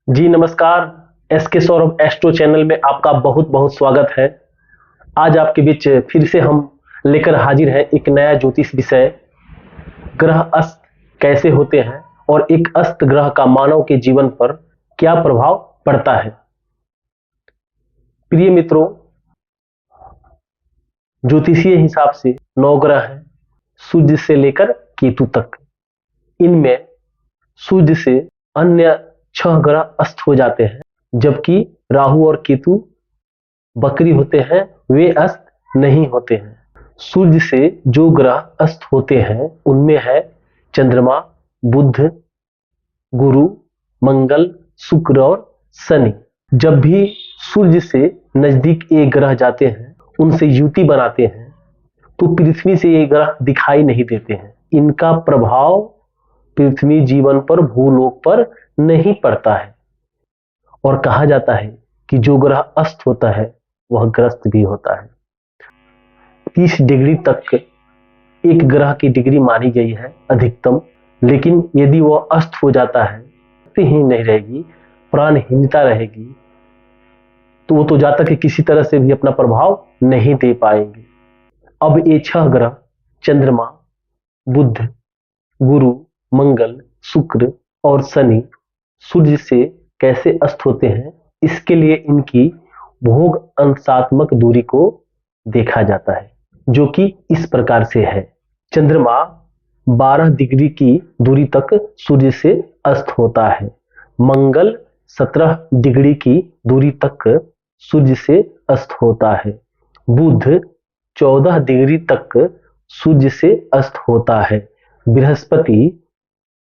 जी नमस्कार। एस के Saurabh astro channel में आपका बहुत बहुत स्वागत है। आज आपके बीच फिर से हम लेकर हाजिर हैं एक नया ज्योतिष विषय। ग्रह अस्त कैसे होते हैं और एक अस्त ग्रह का मानव के जीवन पर क्या प्रभाव पड़ता है। प्रिय मित्रों, ज्योतिषीय हिसाब से 9 ग्रह हैं, सूर्य से लेकर केतु तक। इनमें सूर्य से अन्य 6 ग्रह अस्त हो जाते हैं, जबकि राहु और केतु बकरी होते हैं, वे अस्त नहीं होते हैं। सूर्य से जो ग्रह अस्त होते हैं उनमें है चंद्रमा, बुध, गुरु, मंगल, शुक्र और शनि। जब भी सूर्य से नजदीक ये ग्रह जाते हैं, उनसे युति बनाते हैं, तो पृथ्वी से ये ग्रह दिखाई नहीं देते हैं। इनका प्रभाव पृथ्वी जीवन पर, भूलोक पर नहीं पड़ता है। और कहा जाता है कि जो ग्रह अस्त होता है वह ग्रस्त भी होता है। 30 डिग्री तक एक ग्रह की डिग्री मानी गई है अधिकतम, लेकिन यदि वह अस्त हो जाता है तो ही नहीं रहेगी, प्राणहीनता रहेगी, तो वो तो जातक के किसी तरह से भी अपना प्रभाव नहीं दे पाएंगे। अब ये 6 ग्रह चंद्रमा, बुध, गुरु, मंगल, शुक्र और शनि सूर्य से कैसे अस्त होते हैं, इसके लिए इनकी भोग अंशात्मक दूरी को देखा जाता है, जो कि इस प्रकार से है। चंद्रमा 12 डिग्री की दूरी तक सूर्य से अस्त होता है। मंगल 17 डिग्री की दूरी तक सूर्य से अस्त होता है। बुध 14 डिग्री तक सूर्य से अस्त होता है। बृहस्पति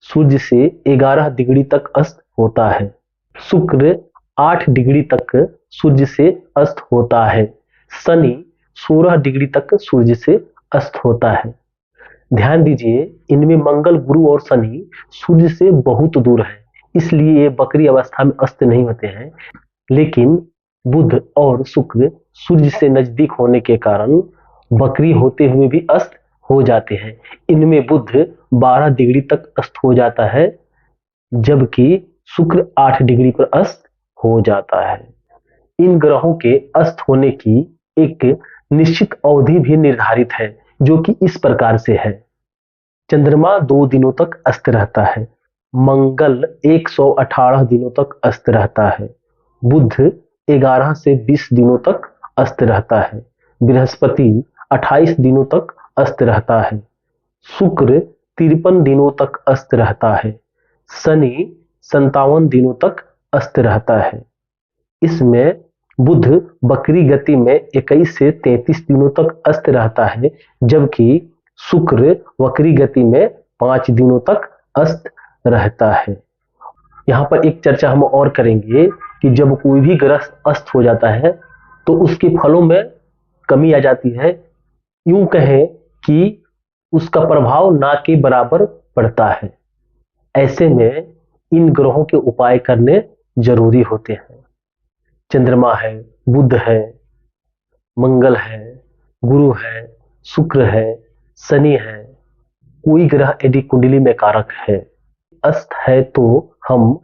सूर्य से 11 डिग्री तक अस्त होता है। शुक्र 8 डिग्री तक सूर्य से अस्त होता है। शनि 16 डिग्री तक सूर्य से अस्त होता है। ध्यान दीजिए, इनमें मंगल, गुरु और शनि सूर्य से बहुत दूर है, इसलिए ये बकरी अवस्था में अस्त नहीं होते हैं। लेकिन बुध और शुक्र सूर्य से नजदीक होने के कारण बकरी होते हुए भी अस्त हो जाते हैं। इनमें बुध 12 डिग्री तक अस्त हो जाता है, जबकि शुक्र 8 डिग्री पर अस्त हो जाता है। इन ग्रहों के अस्त होने की एक निश्चित अवधि भी निर्धारित है, जो कि इस प्रकार से है। चंद्रमा 2 दिनों तक अस्त रहता है। मंगल 118 दिनों तक अस्त रहता है। बुध 11 से 20 दिनों तक अस्त रहता है। बृहस्पति 28 दिनों तक अस्त रहता है। शुक्र 53 दिनों तक अस्त रहता है। शनि 57 दिनों तक अस्त रहता है। इसमें बुध बकरी गति में 21 से 33 दिनों तक अस्त रहता है, जबकि शुक्र वक्री गति में 5 दिनों तक अस्त रहता है। यहाँ पर एक चर्चा हम और करेंगे कि जब कोई भी ग्रह अस्त हो जाता है तो उसके फलों में कमी आ जाती है। यूं कहें कि उसका प्रभाव ना के बराबर पड़ता है। ऐसे में इन ग्रहों के उपाय करने जरूरी होते हैं। चंद्रमा है, बुध है, मंगल है, गुरु है, शुक्र है, शनि है। कोई ग्रह यदि कुंडली में कारक है, अस्त है, तो हम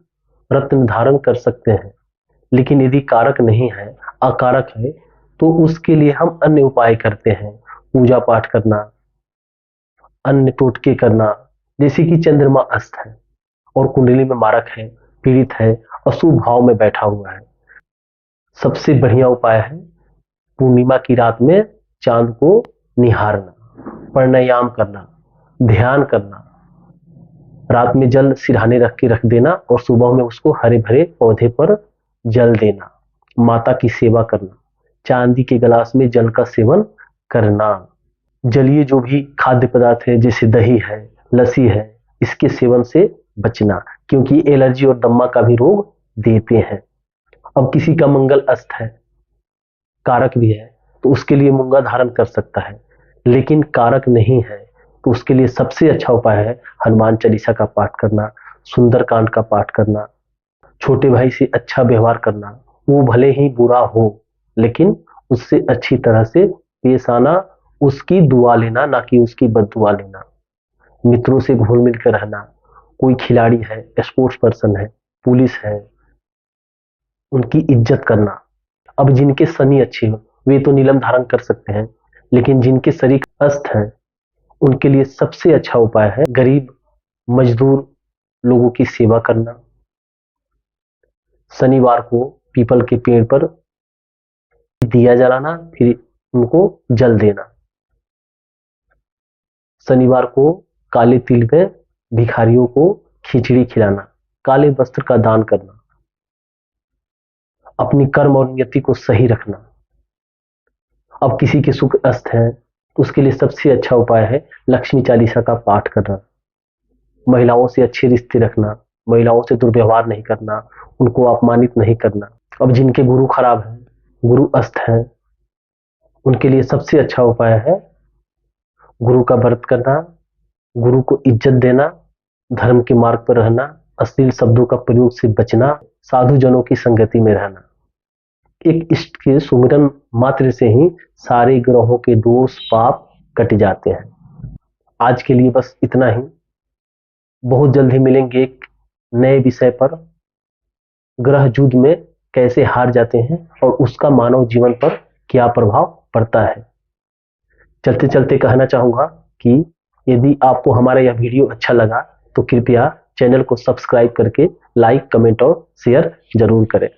रत्न धारण कर सकते हैं। लेकिन यदि कारक नहीं है, अकारक है, तो उसके लिए हम अन्य उपाय करते हैं। पूजा पाठ करना, अन्य टोटके करना। जैसे कि चंद्रमा अस्त है और कुंडली में मारक है, पीड़ित है, अशुभ भाव में बैठा हुआ है, सबसे बढ़िया उपाय है पूर्णिमा की रात में चांद को निहारना, प्राणायाम करना, ध्यान करना। रात में जल सिरहाने रख के रख देना और सुबह में उसको हरे भरे पौधे पर जल देना। माता की सेवा करना, चांदी के गिलास में जल का सेवन करना। जलीय जो भी खाद्य पदार्थ है, जैसे दही है, लस्सी है, इसके सेवन से बचना, क्योंकि एलर्जी और दम्मा का भी रोग देते हैं। अब किसी का मंगल अस्त है, कारक भी है, तो उसके लिए मूंगा धारण कर सकता है। लेकिन कारक नहीं है तो उसके लिए सबसे अच्छा उपाय है हनुमान चालीसा का पाठ करना, सुंदरकांड का पाठ करना, छोटे भाई से अच्छा व्यवहार करना। वो भले ही बुरा हो, लेकिन उससे अच्छी तरह से पेश आना, उसकी दुआ लेना, ना कि उसकी बददुआ लेना। मित्रों से घुल मिल कर रहना। कोई खिलाड़ी है, स्पोर्ट्स पर्सन है, पुलिस है, उनकी इज्जत करना। अब जिनके शनि अच्छे हो वे तो नीलम धारण कर सकते हैं, लेकिन जिनके शरीर अस्त हैं उनके लिए सबसे अच्छा उपाय है गरीब मजदूर लोगों की सेवा करना। शनिवार को पीपल के पेड़ पर दिया जलाना, फिर उनको जल देना। शनिवार को काले तिल में भिखारियों को खिचड़ी खिलाना, काले वस्त्र का दान करना, अपनी कर्म और नियति को सही रखना। अब किसी के सुख अस्त है तो उसके लिए सबसे अच्छा उपाय है लक्ष्मी चालीसा का पाठ करना, महिलाओं से अच्छे रिश्ते रखना, महिलाओं से दुर्व्यवहार नहीं करना, उनको अपमानित नहीं करना। अब जिनके गुरु खराब है, गुरु अस्त है, उनके लिए सबसे अच्छा उपाय है गुरु का व्रत करना, गुरु को इज्जत देना, धर्म के मार्ग पर रहना, अश्लील शब्दों का प्रयोग से बचना, साधु जनों की संगति में रहना। एक इष्ट के सुमिरन मात्र से ही सारे ग्रहों के दोष पाप कट जाते हैं। आज के लिए बस इतना ही। बहुत जल्द ही मिलेंगे एक नए विषय पर, ग्रह युद्ध में कैसे हार जाते हैं और उसका मानव जीवन पर क्या प्रभाव पड़ता है। चलते चलते कहना चाहूंगा कि यदि आपको हमारा यह वीडियो अच्छा लगा तो कृपया चैनल को सब्सक्राइब करके लाइक, कमेंट और शेयर जरूर करें।